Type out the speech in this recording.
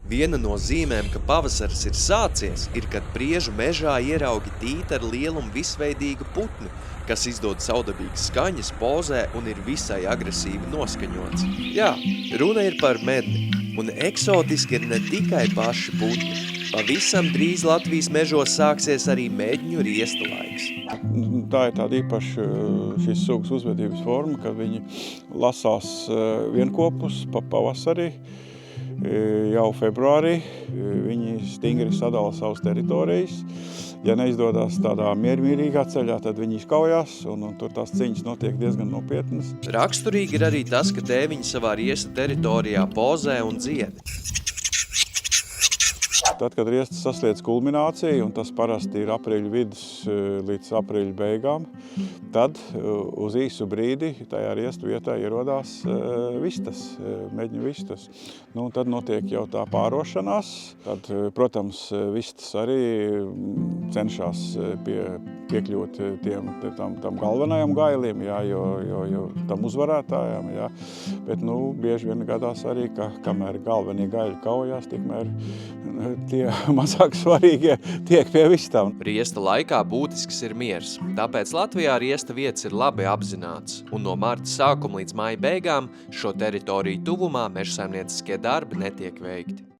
Viena no zīmēm, ka pavasaris ir sācies, ir, kad priežu mežā ieraugi tīta ar lielumu visveidīgu putnu, kas izdod saudabīgas skaņas, pozē un ir visai agresīvi noskaņots. Jā, runa ir par medni, un eksotiski ir ne tikai paši putni. Pavisam drīz Latvijas mežos sāksies arī medņu riesta laiks. Tā ir tāda īpaša šīs sugas uzvedības forma, kad viņi lasās vienkopus pavasarī. Jau februārī viņi stingri sadala savas teritorijas. Ja neizdodas tādā miermīlīgā ceļā, tad viņi izkaujās, un tur tās cīņas notiek diezgan nopietnas. Raksturīgi ir arī tas, ka tēviņi savā riesta teritorijā pozē un dzied. Tad, kad riestas sasliedz kulmināciju, un tas parasti ir aprīļa vidus līdz aprīļa beigām, tad uz īsu brīdi tajā riestu vietā ierodās vistas, medņu vistas. Nu, tad notiek jau tā pārošanās. Tad, protams, vistas arī cenšas piekļūt tam galvenajam gailim, jā, jo tam uzvarētājam. Jā. Bet bieži vien gadās arī, ka kamēr galvenie gaļi kaujās, tikmēr tie mazāk svarīgie tiek pie vistām. Riesta laikā būtisks ir miers, tāpēc Latvijā riesta vietas ir labi apzināts, un no marta sākuma līdz māja beigām šo teritoriju tuvumā mežsaimnieciskie darbi netiek veikti.